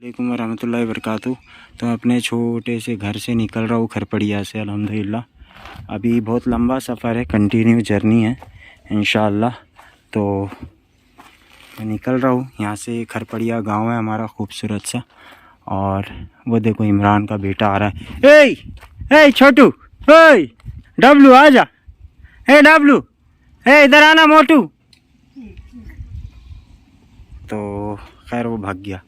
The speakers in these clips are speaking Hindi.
वालेकुम वरहमतुल्लाहि वबरकातुहू। तो मैं अपने छोटे से घर से निकल रहा हूँ खरपड़िया से अल्हम्दुलिल्लाह। अभी बहुत लंबा सफ़र है, कंटिन्यू जर्नी है इंशाअल्लाह। तो मैं निकल रहा हूँ यहाँ से। खरपड़िया गांव है हमारा खूबसूरत सा। और वो देखो इमरान का बेटा आ रहा है। ए छोटू, ए डब्लू आजा, ए डब्लू, ए इधर आना मोटू। तो खैर वो भाग गया।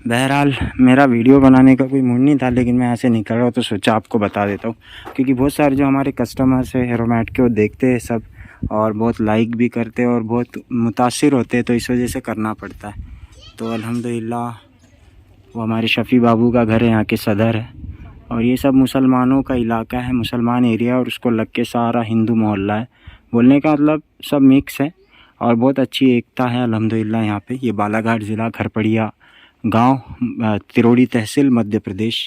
बहरहाल मेरा वीडियो बनाने का कोई मूड नहीं था, लेकिन मैं ऐसे निकल रहा हूँ तो सोचा आपको बता देता हूँ, क्योंकि बहुत सारे जो हमारे कस्टमर्स हैं हेरोमैट के वो देखते हैं सब, और बहुत लाइक भी करते हैं और बहुत मुतासिर होते हैं, तो इस वजह से करना पड़ता है। तो अल्हम्दुलिल्लाह वो हमारे शफ़ी बाबू का घर है, यहाँ के सदर है, और ये सब मुसलमानों का इलाका है, मुसलमान एरिया, और उसको लग के सारा हिंदू मोहल्ला है। बोलने का मतलब सब मिक्स है और बहुत अच्छी एकता है अल्हम्दुलिल्लाह यहाँ पे। ये बालाघाट ज़िला खरपड़िया गांव, तिरोड़ी तहसील, मध्य प्रदेश।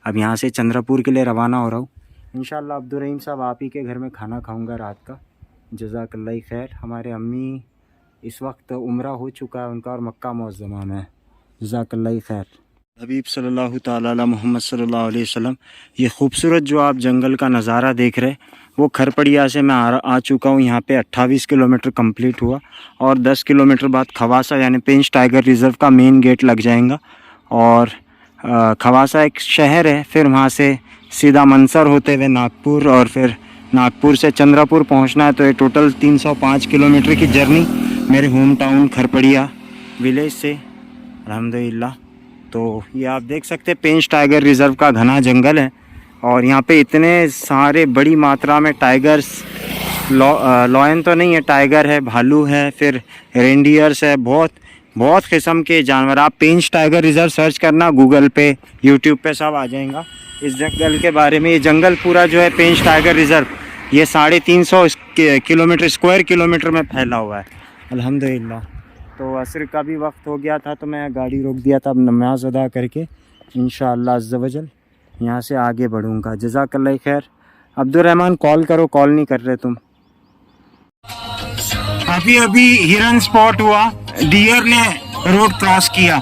अब यहाँ से चंद्रपुर के लिए रवाना हो रहा हूँ इंशाअल्लाह। अब्दुर्रहीम साहब आप ही के घर में खाना खाऊंगा रात का, जज़ाकल्लाह खैर। हमारे अम्मी इस वक्त उम्रा हो चुका है उनका, और मक्का मुअज़्ज़मा में, जज़ाकल्लाह खैर। हबीब सल्लल्लाहु ताला अला मोहम्मद सल्लल्लाहु अलैहि वसल्लम। ये खूबसूरत जो आप जंगल का नज़ारा देख रहे हैं, वो खरपड़िया से मैं आ चुका हूँ। यहाँ पे 28 किलोमीटर कंप्लीट हुआ, और 10 किलोमीटर बाद खवासा यानी पेंच टाइगर रिज़र्व का मेन गेट लग जाएगा। और खवासा एक शहर है, फिर वहाँ से सीधा मनसर होते हुए नागपुर, और फिर नागपुर से चंद्रपुर पहुँचना है। तो ये टोटल 305 किलोमीटर की जर्नी मेरे होम टाउन खरपड़िया विलेज से अल्हम्दुलिल्लाह। तो ये आप देख सकते हैं पेंच टाइगर रिज़र्व का घना जंगल है, और यहाँ पे इतने सारे बड़ी मात्रा में टाइगर्स, लॉयन तो नहीं है, टाइगर है, भालू है, फिर रेंडियर्स है, बहुत किस्म के जानवर। आप पेंच टाइगर रिज़र्व सर्च करना गूगल पे, यूट्यूब पे, सब आ जाएगा इस जंगल के बारे में। ये जंगल पूरा जो है पेंच टाइगर रिज़र्व, ये 350 किलोमीटर स्क्वायर किलोमीटर में फैला हुआ है अल्हम्दुलिल्लाह। तो असर का भी वक्त हो गया था, तो मैं गाड़ी रोक दिया था। अब नमाज अदा करके इंशाअल्लाह अज़्ज़ वजल यहाँ से आगे बढ़ूँगा। जज़ाकल्लाह खैर। अब्दुर्रहमान कॉल करो, कॉल नहीं कर रहे तुम। अभी हिरन स्पॉट हुआ, डियर ने रोड क्रॉस किया।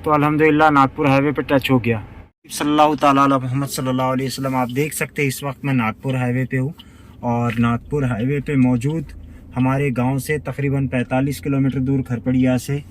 तो अल्हम्दुलिल्लाह नागपुर हाईवे पे टच हो गया। सल्लल्लाहु ताला अला मोहम्मद सल्लल्लाहु अलैहि वसल्लम। आप देख सकते हैं इस वक्त मैं नागपुर हाईवे पे हूँ, और नागपुर हाईवे पे मौजूद हमारे गांव से तकरीबन 45 किलोमीटर दूर खरपड़िया से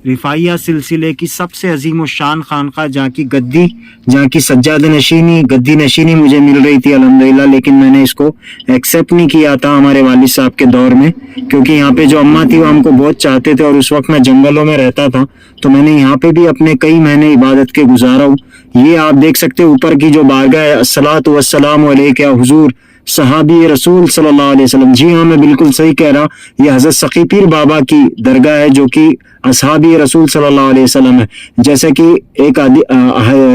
रिफाइया सिलसिले की सबसे अजीम शान खानका, जहाँ की गद्दी, जहाँ की सज्जाद नशीनी, गद्दी नशीनी मुझे मिल रही थी अल्हम्दुलिल्लाह, लेकिन मैंने इसको एक्सेप्ट नहीं किया था हमारे वालिद साहब के दौर में, क्योंकि यहाँ पे जो अम्मा थी वो हमको बहुत चाहते थे और उस वक्त मैं जंगलों में रहता था, तो मैंने यहाँ पे भी अपने कई महीने इबादत के गुजारा हूँ। ये आप देख सकते हैं ऊपर की जो बारगाह है, अस्सलातु वस्सलामु अलैका हुजूर सहाबी रसूल सल्लल्लाहु अलैहि वसल्लम। जी हाँ, मैं बिल्कुल सही कह रहा, ये हजरत सखी पीर बाबा की दरगाह है, जो कि असहाबी रसूल सल्लल्लाहु अलैहि वसल्लम है। जैसे कि एक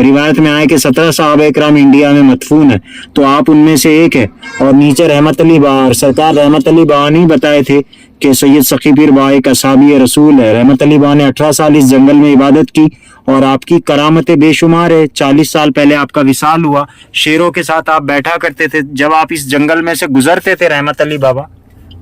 रिवायत में आया कि 17 सहाबा इकराम इंडिया में मदफून है, तो आप उनमें से एक है। और नीचे रहमत अली बा, सरकार रहमत अली बा ने बताए थे कि सैयद सखी पीर बा एक असहाबी रसूल है। रहमत अली बा ने 18 साल इस जंगल में इबादत की और आपकी करामतें बेशुमार है। 40 साल पहले आपका विसाल हुआ, शेरों के साथ आप बैठा करते थे। जब आप इस जंगल में से गुजरते थे रहमत अली बाबा,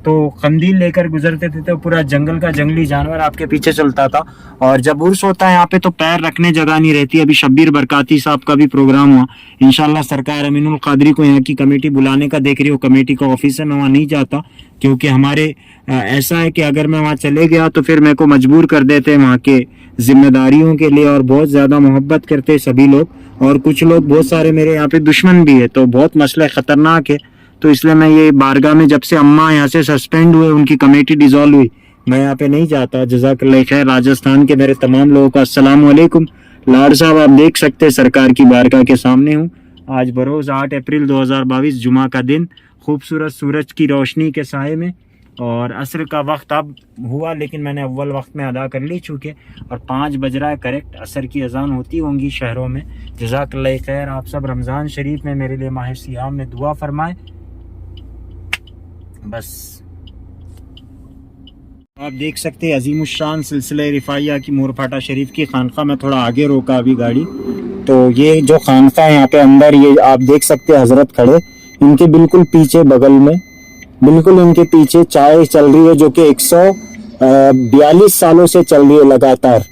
तो कंदील लेकर गुजरते थे, तो पूरा जंगल का जंगली जानवर आपके पीछे चलता था। और जब उर्स होता है यहाँ पे तो पैर रखने जगह नहीं रहती। अभी शब्बीर बरकाती साहब का भी प्रोग्राम हुआ, इंशाल्लाह सरकार अमीनुल कादरी को यहाँ की कमेटी बुलाने का देख रही हो, कमेटी का ऑफिस है, मैं वहाँ नहीं जाता, क्योंकि हमारे ऐसा है कि अगर मैं वहाँ चले गया तो फिर मेरे को मजबूर कर देते वहाँ के जिम्मेदारियों के लिए, और बहुत ज्यादा मोहब्बत करते सभी लोग, और कुछ लोग बहुत सारे मेरे यहाँ पे दुश्मन भी है, तो बहुत मसला खतरनाक है। तो इसलिए मैं ये बारगाह में, जब से अम्मा यहाँ से सस्पेंड हुए, उनकी कमेटी डिसॉल्व हुई, मैं यहाँ पे नहीं जाता। जज़ाकल्लाह खैर। राजस्थान के मेरे तमाम लोगों को अस्सलाम वालेकुम। लाड साहब आप देख सकते हैं सरकार की बारगाह के सामने हूँ। आज बरोज 8 अप्रैल 2022 जुमा का दिन, खूबसूरत सूरज की रोशनी के साए में, और असर का वक्त अब हुआ, लेकिन मैंने अव्वल वक्त में अदा कर ली चुके, और 5 बज रहा है करेक्ट। असर की अजान होती होंगी शहरों में। जज़ाकल्लाह खैर। आप सब रमज़ान शरीफ में मेरे लिए माह सियाम में दुआ फरमाएं। बस आप देख सकते हैं अजीमुशान सिलसिले रिफाइया की मोरफाटा शरीफ की खानका में थोड़ा आगे रोका अभी गाड़ी, तो ये जो खानका है यहाँ पे अंदर, ये आप देख सकते हैं हजरत खड़े, इनके बिल्कुल पीछे बगल में, बिल्कुल इनके पीछे चाय चल रही है, जो कि 142 सालों से चल रही है लगातार।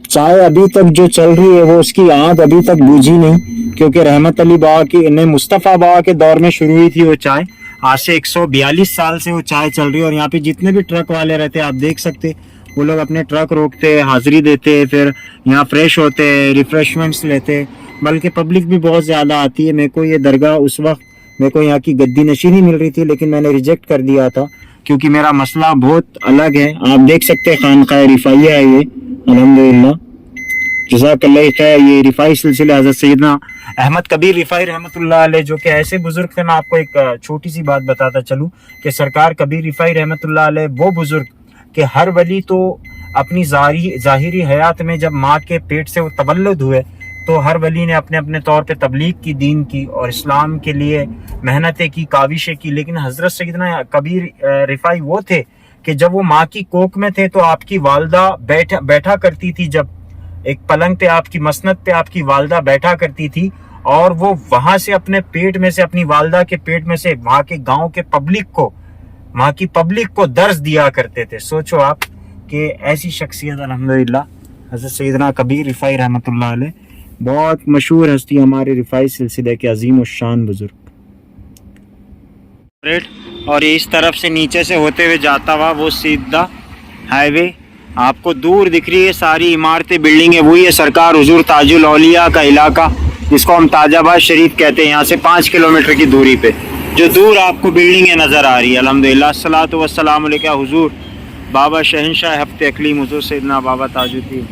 चाय अभी तक जो चल रही है वो उसकी आग अभी तक बुझी नहीं, क्योंकि रहमत अली बाबा की ने मुस्तफ़ा बाबा के दौर में शुरू हुई थी वो चाय। आज से 142 साल से वो चाय चल रही है। और यहाँ पे जितने भी ट्रक वाले रहते हैं आप देख सकते, वो लोग अपने ट्रक रोकते, हाजिरी देते, फिर यहाँ फ्रेश होते, रिफ्रेशमेंट्स लेते, बल्कि पब्लिक भी बहुत ज़्यादा आती है। मेरे को ये दरगाह उस वक्त, मेरे को यहाँ की गद्दी नशीनी मिल रही थी, लेकिन मैंने रिजेक्ट कर दिया था, क्योंकि मेरा मसला बहुत अलग है। आप देख सकते हैं खानका रिफाइया है ये, अल्हम्दुलिल्लाह जज़ाकल्लाह खैर। ये रिफाई सिलसिले हज़रत सैयदना अहमद कबीर रिफाई रहमतुल्लाह अलैह, जो कि ऐसे बुजुर्ग थे। मैं आपको एक छोटी सी बात बताता चलूं कि सरकार कबीर रिफाई रहमतुल्लाह अलैह वो बुजुर्ग कि हर वली तो अपनी जाहिरी हयात में जब माँ के पेट से वो तवल्लुद हुए, तो हर वली ने अपने अपने तौर पे तबलीग की, दीन की और इस्लाम के लिए मेहनतें की, काविशें की। लेकिन हजरत सैयदना कबीर रिफाई वो थे कि जब वो माँ की कोख में थे, तो आपकी वालदा बैठा करती थी, जब एक पलंग पे आपकी मसनद पे आपकी वालदा बैठा करती थी, और वो वहां से अपने पेट में से, अपनी वालदा के पेट में से वहां के गांव के पब्लिक को, वहां की पब्लिक को दर्स दिया करते थे। सोचो आप कि ऐसी शख्सियत अल्हम्दुलिल्लाह हज़रत सैयदना कबीर रिफाई रहमतुल्लाह अलैह, बहुत मशहूर हस्ती हमारे रिफाई सिलसिले के अजीम और शान बुजुर्ग। और इस तरफ से नीचे से होते हुए जाता हुआ वो सीधा हाईवे आपको दूर दिख रही है, सारी इमारतें, बिल्डिंगें, वही है सरकार हुजूर ताजुल औलिया का इलाका, जिसको हम ताजाबाद शरीफ कहते हैं। यहाँ से 5 किलोमीटर की दूरी पे जो दूर आपको बिल्डिंगें नज़र आ रही है। अल्हम्दुलिल्लाह अस्सलातु वस्सलामु अलैका हुजूर बाबा शहंशाह हफ्ते अकलीम हुजूर सैयदना बाबा ताजुद्दीन।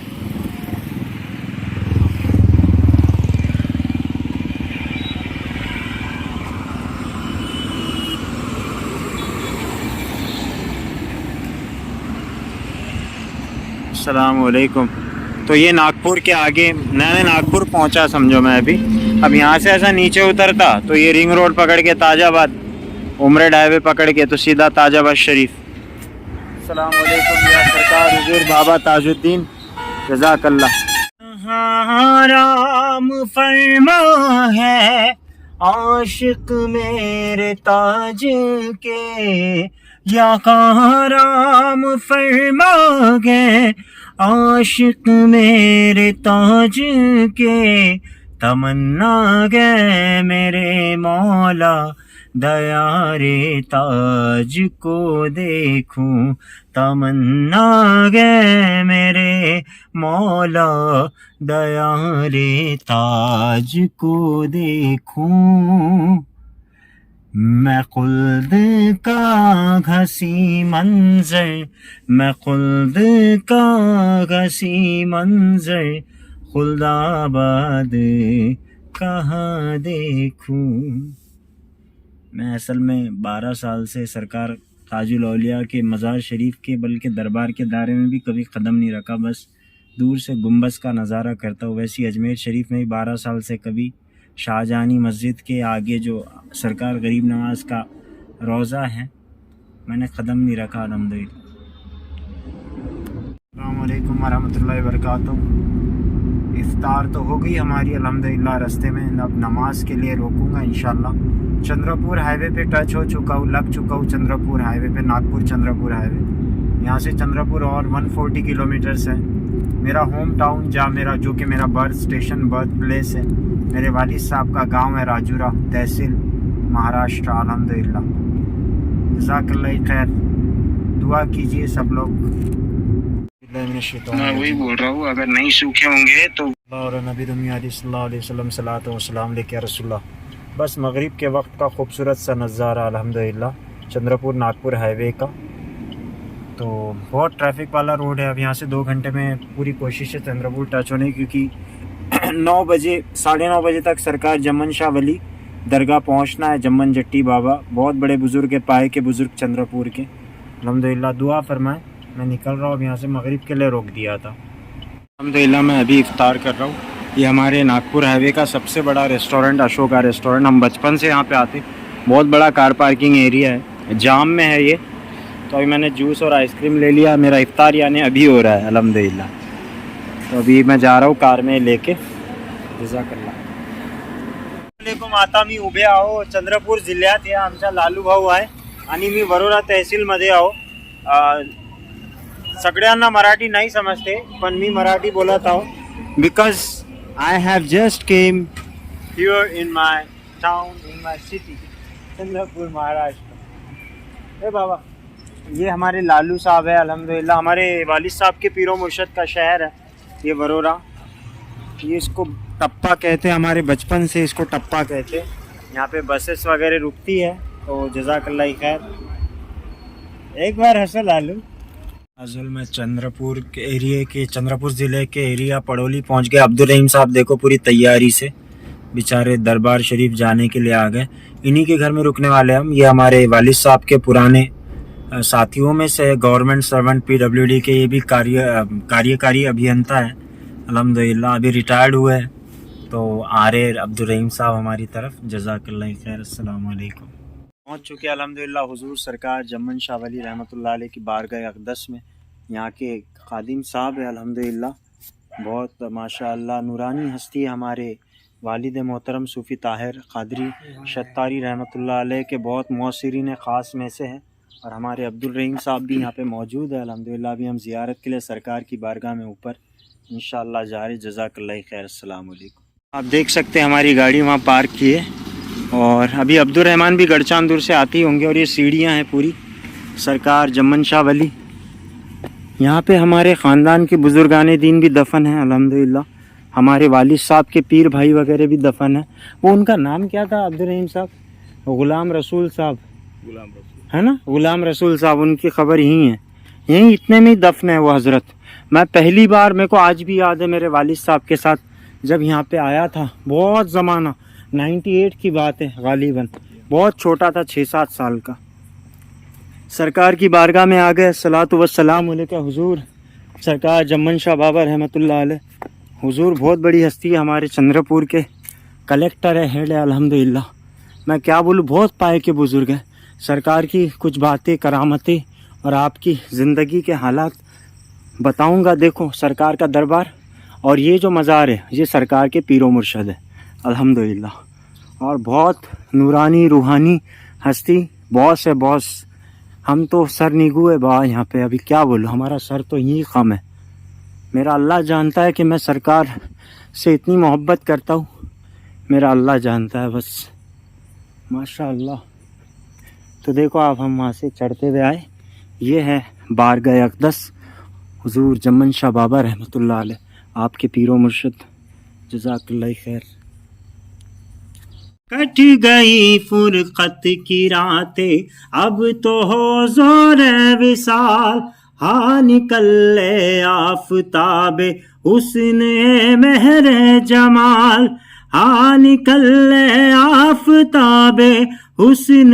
अस्सलामु अलैकुम। तो ये नागपुर के आगे, मैं नागपुर पहुंचा समझो मैं अभी। अब यहाँ से ऐसा नीचे उतरता तो ये रिंग रोड पकड़ के ताजाबाद, उमरेड हाईवे पकड़ के तो सीधा ताजाबाद शरीफ। अस्सलामु अलैकुम या सरकार हुजूर बाबा ताजुद्दीन जज़ाकल्लाह। राम फरमा है आशिक मेरे ताज के, या कहाँ राम फरमा गए आशिक मेरे ताज के, तमन्ना गए मेरे मौला दया रे ताज को देखूं, तमन्ना गे मेरे मौला, दया रे ताज को देखूं। मैं खुल्द का घसी मंजर, मैं खुल्द का घसी मंजर, खुल्दाबाद कहाँ देखूं। मैं असल में 12 साल से सरकार ताजुल औलिया के मज़ार शरीफ के बल्कि दरबार के दायरे में भी कभी कदम नहीं रखा, बस दूर से गुंबज का नज़ारा करता हूँ। वैसे अजमेर शरीफ में भी 12 साल से कभी शाहजहानी मस्जिद के आगे जो सरकार गरीब नवाज का रोज़ा है मैंने कदम नहीं रखा। अल्हम्दुलिल्लाह। अस्सलामु अलैकुम वरहमतुल्लाहि वबरकातुहू। इफ्तार तो हो गई हमारी अल्हम्दुलिल्लाह रास्ते में, अब नमाज के लिए रोकूंगा इंशाल्लाह। चंद्रपुर हाईवे पे टच हो चुका हूँ, लग चुका हूँ चंद्रपुर हाईवे पे, नागपुर चंद्रपुर हाईवे। यहाँ से चंद्रपुर और 140 किलोमीटर्स है। मेरा होम टाउन जहाँ मेरा जो कि मेरा बर्थ स्टेशन बर्थ प्लेस है, मेरे वालिद साहब का गांव है राजूरा, तहसील महाराष्ट्र। अल्हम्दुलिल्लाह, जज़ाकल्लाह खैर। दुआ कीजिए सब लोग। मैं वही बोल रहा हूँ, अगर नहीं सूखे होंगे तो और नबी सल्लल्लाहु अलैहि वसल्लम सलातो वसलाम लेके रसूलुल्लाह। बस मगरिब के वक्त का खूबसूरत सा नज़ारा अल्हम्दुलिल्लाह चंद्रपुर नागपुर हाईवे का। तो बहुत ट्रैफिक वाला रोड है। अब यहाँ से 2 घंटे में पूरी कोशिश है चंद्रपुर टच होने की, क्योंकि 9 बजे 9:30 बजे तक सरकार जमन शाह वली दरगाह पहुँचना है। जमन जट्टी बाबा बहुत बड़े बुज़ुर्ग है, पाए के बुज़ुर्ग चंद्रपुर के। अल्हम्दुलिल्लाह दुआ फरमाएं। मैं निकल रहा हूँ अब यहाँ से, मगरिब के लिए रोक दिया था। अल्हम्दुलिल्लाह मैं अभी इफ्तार कर रहा हूँ। ये हमारे नागपुर हाईवे का सबसे बड़ा रेस्टोरेंट अशोका रेस्टोरेंट। हम बचपन से यहाँ पे आते, बहुत बड़ा कार पार्किंग एरिया है, जाम में है ये। तो अभी मैंने जूस और आइसक्रीम ले लिया। मेरा इफ्तार यानी अभी हो रहा है अल्हम्दुलिल्लाह। तो अभी मैं जा रहा हूँ कार में लेके। जज़ाकल्लाह। वालेकुम आता मी उभे आहो चंद्रपूर जिल्ह्यात या आमचा लालू भाऊ आहे आणि मी वरोरा तहसीलमध्ये आहो। सगळ्यांना मराठी नहीं समझते पण मी मराठी बोलत आहो, because I have just came here in my town in my city Chandrapur Maharashtra. ए बाबा, ये हमारे लालू साहब है अल्हम्दुलिल्लाह, हमारे वालिद साहब के पीरो मुर्शद का शहर है ये वरोरा। ये इसको टप्पा कहते हैं, हमारे बचपन से इसको टप्पा कहते हैं। यहाँ पे बसेस वगैरह रुकती है। तो जज़ाकल्लाह खैर। एक बार हंसो लालू। असल में चंद्रपुर के एरिया के चंद्रपुर ज़िले के एरिया पड़ोली पहुंच गए। अब्दुल रहीम साहब देखो पूरी तैयारी से बेचारे दरबार शरीफ जाने के लिए आ गए। इन्हीं के घर में रुकने वाले हम। ये हमारे वालिद साहब के पुराने साथियों में से गवर्नमेंट सर्वेंट PWD के, ये भी कार्यकारी अभियंता है अल्हम्दुलिल्लाह, अभी रिटायर्ड हुए हैं। तो आ रहे अब्दुल रहीम साहब हमारी तरफ। जज़ाकल्लाह खैर। अस्सलाम वालेकुम। पहुँच चुके अल्हम्दुलिल्लाह हुजूर सरकार जमन शाह वली रहमतुल्लाह अलैह की बारगाह अक़दस में। यहाँ के खादिम साहब है अल्हम्दुलिल्लाह, बहुत माशाअल्लाह नूरानी हस्ती है। हमारे वालिद मोहतरम सूफ़ी ताहिर क़ादरी शत्तारी रहमतुल्लाह अलैह के बहुत मौसिरीन ख़ास में से हैं। और हमारे अब्दुल रहीम साहब भी यहाँ पे मौजूद है अल्हम्दुलिल्लाह। अभी हम ज़ियारत के लिए सरकार की बारगाह में ऊपर इंशाअल्लाह जा रहे। जज़ाकल्लाह खैर। अस्सलाम वालेकुम। आप देख सकते हैं हमारी गाड़ी वहाँ पार्क की है। और अभी अब्दुल रहमान भी गढ़चांदुर से आती होंगे। और ये सीढ़ियाँ हैं पूरी सरकार जमन शाह वली। यहाँ पे हमारे ख़ानदान के बुज़ुर्गान दीन भी दफन हैं अल्हम्दुलिल्लाह। हमारे वालिद साहब के पीर भाई वगैरह भी दफन है। वो उनका नाम क्या था अब्दुल रहीम साहब? ग़ुलाम रसूल साहब, है ना, ग़ुलाम रसूल साहब। उनकी खबर यहीं है, यहीं इतने में ही दफन है वो हज़रत। मैं पहली बार, मेरे को आज भी याद है, मेरे वालिद साहब के साथ जब यहाँ पे आया था, बहुत ज़माना 98 की बात है गालिबन, बहुत छोटा था, 6-7 साल का। सरकार की बारगाह में आ गए। सलातु वस्सलाम अलैका हुजूर सरकार जमन शाह बाबा रहमतुल्लाह अलैह। हुजूर बहुत बड़ी हस्ती है, हमारे चंद्रपुर के कलेक्टर है, हेड है अल्हम्दुलिल्लाह। मैं क्या बोलूँ, बहुत पाए के बुज़ुर्ग हैं। सरकार की कुछ बातें, करामतें और आपकी ज़िंदगी के हालात बताऊंगा। देखो सरकार का दरबार और ये जो मज़ार है ये सरकार के पीरो मुर्शद है अल्हम्दुलिल्लाह। और बहुत नूरानी रूहानी हस्ती, बॉस है बॉस। हम तो सर निगू है बा यहाँ पे। अभी क्या बोलूँ, हमारा सर तो यही कम है। मेरा अल्लाह जानता है कि मैं सरकार से इतनी मोहब्बत करता हूँ, मेरा अल्लाह जानता है बस। माशाअल्लाह तो देखो आप, हम वहाँ से चढ़ते हुए आए। ये है बारगाह अक़दस हुज़ूर जम्मन शाह बाबा रहमतुल्लाह अलैह, आपके पीरो मुर्शिद, जज़ाकल्लाह खैर। कट गई फुरकत की रातें, अब तो हो ज़ोर विसाल, हाँ निकले आफ़ताबे हुस्न महरे जमाल, हाँ निकले आफ़ताबे हुस्न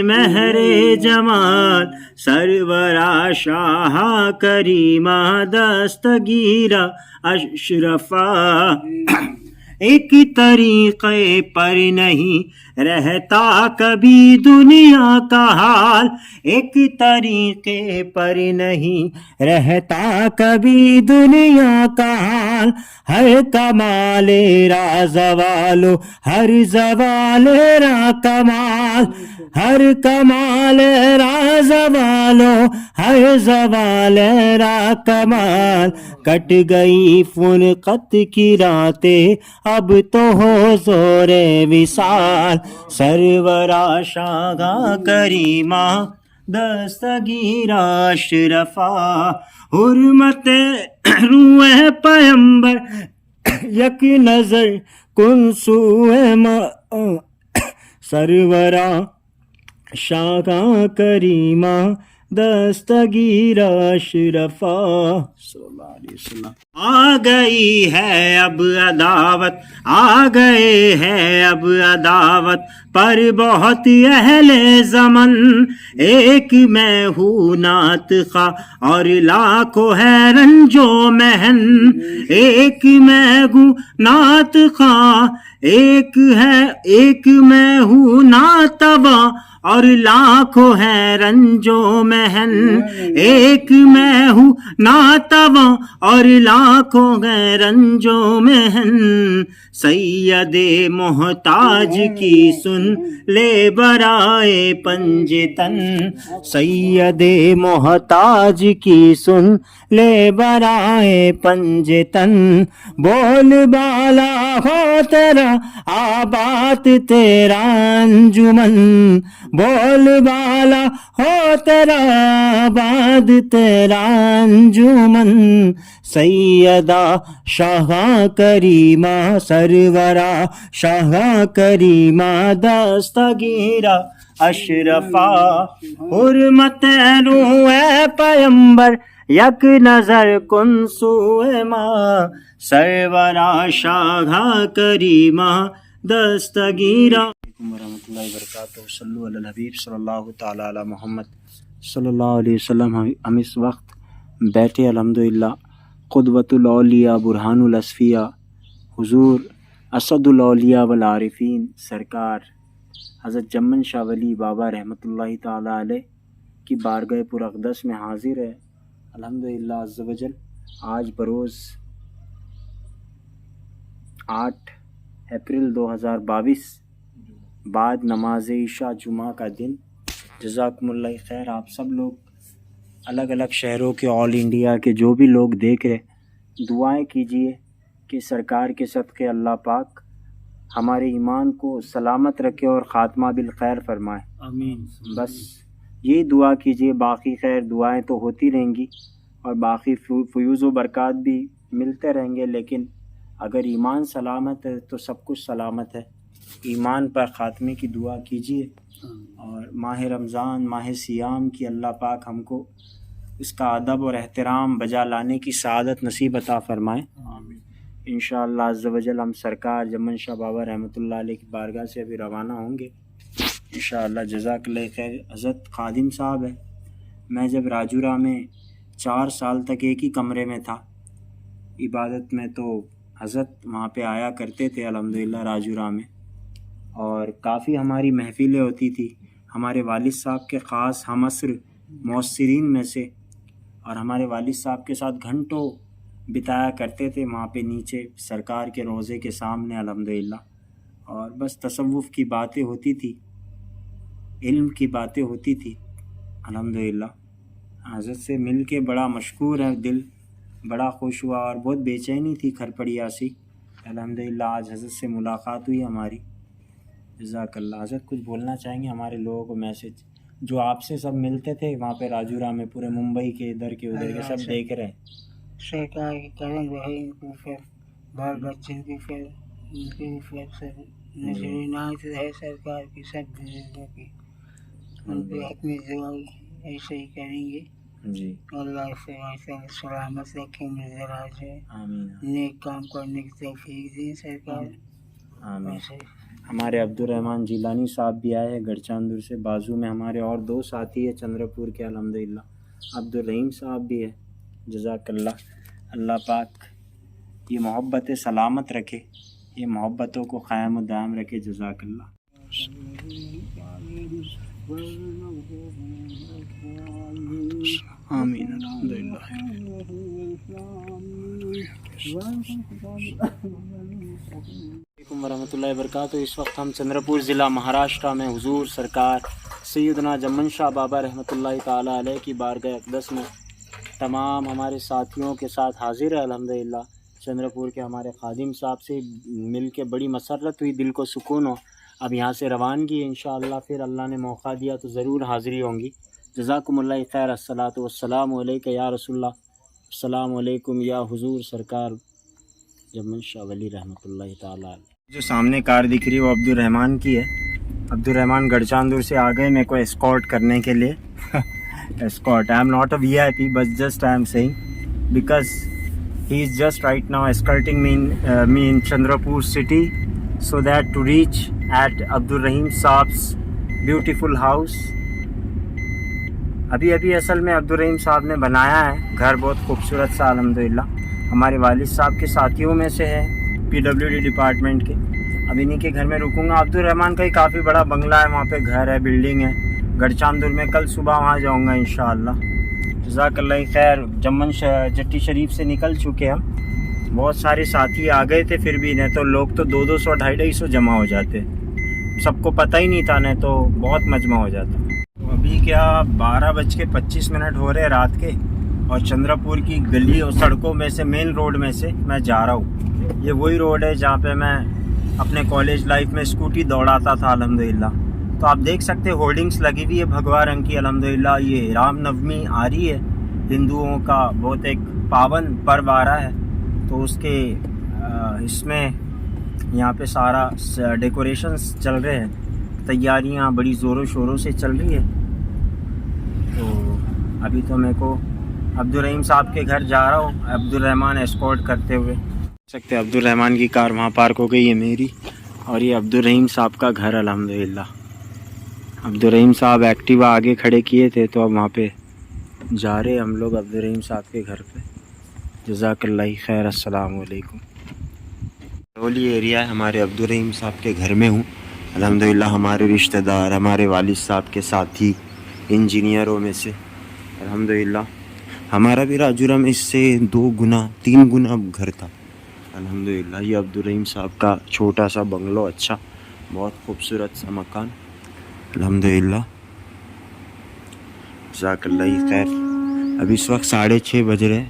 महरे जमाल, सरवरा शाह करीमा दस्तगीरा अशरफा, एक तरीक़े पर नहीं रहता कभी दुनिया का हाल, एक तरीक़े पर नहीं रहता कभी दुनिया का हाल, हर कमाले राज़वालो हर ज़वाले रा कमाल, हर कमाल राज़वालो हर ज़वाले रा कमाल, कट गई फुरकत की रातें, अब तो हो ज़ोरे विसाल, सरवरा शागा करीमा दस्तगीरा अशरफा, हुर्मत रूए पैगंबर यक नज़र कुन सुए सरवरा शागा करीमा दस्तगीरा अशरफा सल्लल्लाहु अलैहि वसल्लम। आ गई है अब अदावत, आ गए हैं अब अदावत पर बहुत अहले ज़मन, एक मैं हूँ नात खा और लाखों है रंजो महन, एक मैं हूँ नात खा एक मैं हूँ नातवा और लाखों है रंजो महन, एक मैं हूँ नातवा और लाखों है रंजो महन, सैयदे मोहताज की सुन ले बराए पंजतन, सैयदे मोहताज की सुन ले बराए पंजतन, बोल बाला हो तेरा आबाद तेरा अंजुमन, बोल बाला हो तेरा आबाद तेरा अंजुमन, सैयदा शाह करीमा सरवरा शाह करीमा दस्तगीरा अशरफा, हुर्मत रूए पैगंबर यक नज़र कुन सुए मा, सरवरा शाह करीमा दस्तगीरा वरहमतुल्लाहि वबरकातुहू। सल्लु अलल हबीब सल्लल्लाहु तआला अला मोहम्मद सल्लल्लाहु अलैहि वसल्लम। हम इस वक्त बैठे अल्हम्दुलिल्लाह क़ुदवतुल औलिया बुरहानुल अस्फ़िया हुज़ूर असदुल औलिया वल आरिफ़ीन सरकार हज़रत जम्मन शाह वली बाबा रहमतुल्लाहि तआला अलैह की बारगाह पुर अक़दस में हाज़िर है। अल्हम्दुलिल्लाह अज़्ज़ व जल आज बरोज़ 8 अप्रैल 2022 बाद नमाज इशा जुमा का दिन। जज़ाकुमुल्लाह खैर। आप सब लोग अलग अलग शहरों के, ऑल इंडिया के जो भी लोग देख रहे, दुआएं कीजिए कि सरकार के सदक़े अल्लाह पाक हमारे ईमान को सलामत रखे और ख़ात्मा बिल खैर फरमाए। आमीन। बस यही दुआ कीजिए। बाकी खैर दुआएं तो होती रहेंगी और बाकी फ़यूज़ व बरक़ात भी मिलते रहेंगे, लेकिन अगर ईमान सलामत है तो सब कुछ सलामत है। ईमान पर ख़ात्मे की दुआ कीजिए और माह रमज़ान, माह सियाम की अल्लाह पाक हमको इसका अदब और एहतराम बजा लाने की सआदत नसीब अता फ़रमाए। आमीन। इंशाअल्लाह अज़्ज़ व जल हम सरकार जम्मन शाह बाबा रहमतुल्लाह अलैह की बारगाह से अभी रवाना होंगे इंशाअल्लाह। जज़ाकल्लाह खैर। हज़रत ख़ादिम साहब है, मैं जब राजूरा में 4 साल तक एक ही कमरे में था इबादत में, तो हज़रत वहाँ पे आया करते थे अल्हम्दुलिल्लाह राजूरा में, और काफ़ी हमारी महफ़िलें होती थी। हमारे वालिद साहब के ख़ास हमअस्र मौसरीन में से, और हमारे वालिद साहब के साथ घंटों बिताया करते थे वहाँ पे नीचे सरकार के रोज़े के सामने अल्हम्दुलिल्लाह। और बस तसव्वुफ़ की बातें होती थी, इल्म की बातें होती थी अल्हम्दुलिल्लाह। हज़रत से मिल के बड़ा मशकूर है, दिल बड़ा खुश हुआ और बहुत बेचैनी थी खरपड़िया सी। अल्हम्दुलिल्लाह आज हज़रत से मुलाकात हुई हमारी। जज़ाकल्लाह। हज़रत कुछ बोलना चाहेंगे हमारे लोगों को मैसेज? जो आपसे सब मिलते थे वहाँ पे राजूरा में, पूरे मुंबई के इधर के उधर के सब देख रहे हैं। सरकार के कदम रहे इनके ऊपर, बाल बच्चों के ऊपर, उनके ऊपर सब नजर रहे सरकार की, सब बुजुर्गों की, उनके हक में दुआ ऐसे ही करेंगे जी। अल्लाह से ऐसा सलामत रखें, नजर आ जाए, आमीन। नेक काम करने की तौफीक दें सरकार। आमीन। ऐसे हमारे अब्दुल रहमान जिलानी साहब भी आए हैं गढ़चांदुर से, बाजू में हमारे और 2 साथी है चंद्रपुर के अल्हम्दुलिल्लाह। अब्दुल रहीम साहब भी है, जज़ाकल्लाह। अल्लाह पाक ये मोहब्बतें सलामत रखे, ये मोहब्बतों को क़ायम व दायम रखे, जज़ाकल्लाह। आमीन। अल्हम्दुलिल्लाह। वरहमतुल्लाहि वबरकातुहू। इस वक्त हम चंद्रपुर ज़िला महाराष्ट्र में हुजूर सरकार सैयदना जम्मन शाह बाबा रहमतुल्लाहि ताला अलैह की बारगाह अक़दस में तमाम हमारे साथियों के साथ हाजिर है अल्हम्दुलिल्लाह। चंद्रपुर के हमारे खादिम साहब से मिल के बड़ी मसरत हुई, दिल को सुकून हो। अब यहाँ से रवानगी है इंशाअल्लाह, फिर अल्लाह ने मौका दिया तो ज़रूर हाज़िरी होंगी। जज़ाकुमुल्लाह खैर। अस्सलातु वस्सलामु अलैका या रसूलल्लाह, अस्सलामु अलैकुम या हुजूर सरकार जम्मन शाह वली रहमतुल्लाहि ताला अलैह। जो सामने कार दिख रही है वो अब्दुल रहमान की है। अब्दुल रहमान गढ़चांदुर से आ गए मेरे को एस्कॉर्ट करने के लिए। Escort, I am not a VIP, but just I am saying because he is just right now escorting me in Chandrapur city so that to reach at Abdul Rahim Saab's beautiful house। अभी असल में अब्दुल रहीम साहब ने बनाया है घर, बहुत खूबसूरत सा अल्हम्दुलिल्लाह। हमारे वालिद साहब के साथियों में से है, PWD डिपार्टमेंट के। अब इन्हीं के घर में रुकूंगा। अब्दुल रहमान का ही काफ़ी बड़ा बंगला है, वहाँ पे घर है, बिल्डिंग है गढ़चांदुर में। कल सुबह वहाँ जाऊँगा इंशाअल्लाह। जज़ाकल्लाह खैर। जम्मन जट्टी शरीफ से निकल चुके हम, बहुत सारे साथी आ गए थे, फिर भी नहीं तो लोग तो 200 250 जमा हो जाते, सबको पता ही नहीं था, नहीं तो बहुत मजमा हो जाता। तो अभी क्या 12:25 हो रहे रात के, और चंद्रपुर की गली और सड़कों में से, मेन रोड में से मैं जा रहा हूँ। ये वही रोड है जहाँ पे मैं अपने कॉलेज लाइफ में स्कूटी दौड़ाता था अल्हम्दुलिल्लाह। तो आप देख सकते हैं होर्डिंग्स लगी हुई है भगवा रंग की अल्हम्दुलिल्लाह। ये रामनवमी आ रही है, हिंदुओं का बहुत एक पावन पर्व आ रहा है, तो उसके इसमें यहाँ पे सारा डेकोरेशंस चल रहे हैं, तैयारियाँ बड़ी ज़ोरों शोरों से चल रही है। तो अभी तो मेरे को अब्दुल रहीम साहब के घर जा रहा हूँ, अब्दुल रहमान एस्कॉर्ट करते हुए। सकते अब्दुल रहमान की कार वहाँ पार्क हो गई है मेरी, और ये अब्दुल रहीम साहब का घर अल्हम्दुलिल्लाह। अब्दुल रहीम साहब एक्टिवा आगे खड़े किए थे, तो अब वहाँ पे जा रहे हम लोग अब्दुल रहीम साहब के घर पे। जज़ाकल्लाह खैर। अस्सलामु अलैकुम। रोली एरिया है, हमारे अब्दुल रहीम साहब के घर में हूँ अल्हम्दुलिल्लाह। हमारे रिश्तेदार, हमारे वालिद साहब के साथी इंजीनियरों में से अल्हम्दुलिल्लाह। हमारा भी राजूरा में इससे 2 गुना 3 गुना घर था अल्हम्दुलिल्लाह। ये अब्दुल रहीम साहब का छोटा सा बंगलो, अच्छा बहुत खूबसूरत सा मकान अल्हम्दुलिल्लाह। जज़ाकल्लाह खैर। अभी इस वक्त 6:30 बज रहे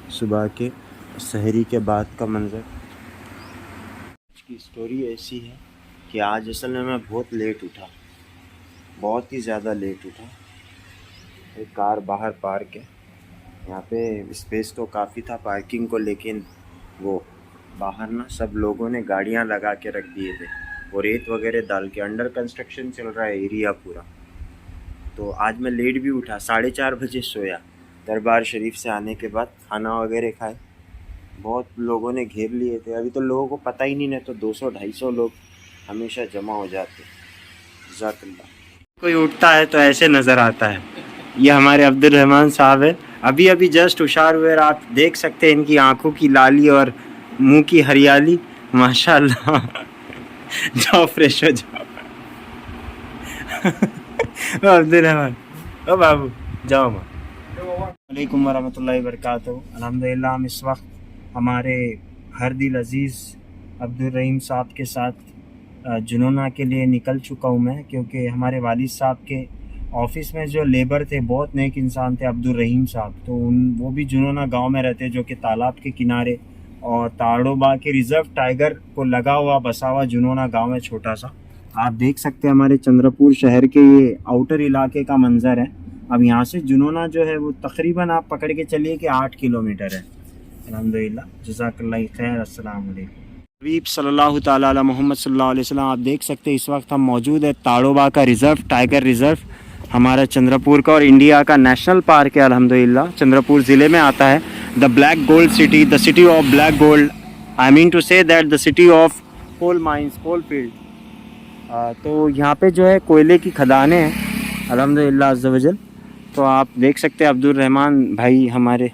सुबह के, सहरी के बाद का मंज़र। की स्टोरी ऐसी है कि आज असल में मैं बहुत लेट उठा, बहुत ही ज़्यादा लेट उठा। एक कार बाहर पार्क है, यहाँ पे स्पेस तो काफ़ी था पार्किंग को, लेकिन वो बाहर ना सब लोगों ने गाड़ियाँ लगा के रख दिए थे, और रेत वगैरह डाल के। अंडर कंस्ट्रक्शन चल रहा है एरिया पूरा। तो आज मैं लेट भी उठा, 4:30 बजे सोया। दरबार शरीफ से आने के बाद खाना वगैरह खाए, बहुत लोगों ने घेर लिए थे। अभी तो लोगों को पता ही नहीं, तो 200-250 लोग हमेशा जमा हो जाते। जज़ाकल्लाह। कोई उठता है तो ऐसे नज़र आता है। ये हमारे अब्दुल रहमान साहब है, अभी जस्ट हुशार हुए। आप देख सकते हैं इनकी आंखों की लाली और मुंह की हरियाली, माशाल्लाह। जाओ फ्रेश हो जाओ। अब्दुल रहमान, ओ बाबू जाओ। वालेकुम वरहमतुल्लाहि वबरकातुहू। अल्हम्दुलिल्लाह हम इस वक्त हमारे हर दिल अज़ीज़ अब्दुल रहीम साहब के साथ जुनूना के लिए निकल चुका हूँ मैं, क्योंकि हमारे वालिद साहब के ऑफिस में जो लेबर थे बहुत नेक इंसान थे अब्दुल रहीम साहब। तो वो भी जुनूना गांव में रहते, जो कि तालाब के किनारे और ताड़ोबा के रिज़र्व टाइगर को लगा हुआ बसा हुआ जुनूना गांव है छोटा सा। आप देख सकते हैं हमारे चंद्रपुर शहर के ये आउटर इलाके का मंजर है। अब यहाँ से जुनूना जो है वो तकरीबन आप पकड़ के चलिए कि 8 किलोमीटर है। अल्हम्दुलिल्लाह, जज़ाकल्लाह खैर। अस्सलाम वालेकुम। हबीब सल्लल्लाहु ताला अला मोहम्मद सल्लल्लाहु अलैहि वसल्लम। आप देख सकते हैं इस वक्त हम मौजूद है ताड़ोबा का रिज़र्व, टाइगर रिज़र्व हमारा चंद्रपुर का और इंडिया का नेशनल पार्क है। अल्हम्दुलिल्लाह चंद्रपुर ज़िले में आता है। The black gold city, the city of black gold, I mean to say that the city of coal mines, coal field. तो यहाँ पे जो है कोयले की खदानें हैं अल्हम्दुलिल्लाह अज़्ज़ा वजल। तो आप देख सकते हैं अब्दुल रहमान भाई हमारे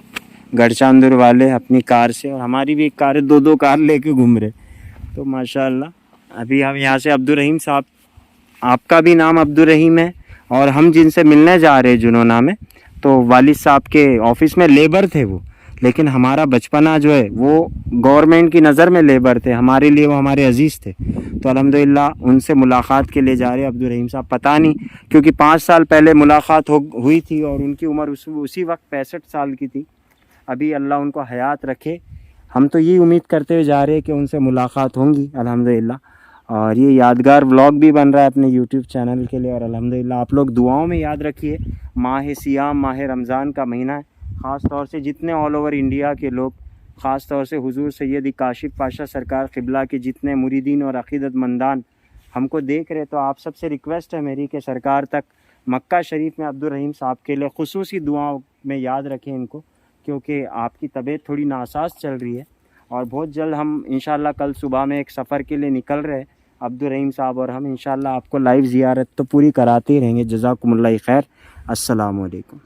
गढ़चांदुर वाले अपनी कार से, और हमारी भी एक कार है, दो कार लेके घूम रहे। तो माशाल्लाह अभी हम यहाँ से अब्दुल रहीम साहब, आपका भी नाम अब्दुल रहीम है, और हम जिनसे मिलने जा रहे हैं जुनूना में, तो वालिद साहब के ऑफिस में लेबर थे वो, लेकिन हमारा बचपना जो है वो गवर्नमेंट की नज़र में लेबर थे, हमारे लिए वो हमारे अजीज़ थे। तो अल्हम्दुलिल्लाह उनसे मुलाकात के लिए जा रहे हैं अब्दुल रहीम साहब। पता नहीं क्योंकि 5 साल पहले मुलाकात हुई थी और उनकी उम्र उसी वक्त 65 साल की थी। अभी अल्लाह उनको हयात रखे, हम तो यही उम्मीद करते हुए जा रहे हैं कि उनसे मुलाकात होंगी अल्हम्दुलिल्लाह। और ये यादगार व्लॉग भी बन रहा है अपने यूट्यूब चैनल के लिए। और अल्हम्दुलिल्लाह आप लोग दुआओं में याद रखिए। माह सियाम, माह रमज़ान का महीना है। ख़ास तौर से जितने ऑल ओवर इंडिया के लोग, ख़ास तौर से हुजूर सैयद काशिफ पाशा सरकार क़िबला के जितने मुरीदीन और अक़ीदतमंदान हमको देख रहे, तो आप सबसे रिक्वेस्ट है मेरी कि सरकार तक मक्का शरीफ में अब्दुल रहीम साहब के लिए खुसूसी दुआओं में याद रखें इनको, क्योंकि आपकी तबीयत थोड़ी नासाज चल रही है। और बहुत जल्द हम इंशाल्लाह कल सुबह में एक सफ़र के लिए निकल रहे हैं अब्दुल रहीम साहब और हम, इंशाल्लाह आपको लाइव ज़ियारत तो पूरी कराते ही रहेंगे। जज़ाकुमुल्लाह खैर। अस्सलामु अलैकुम।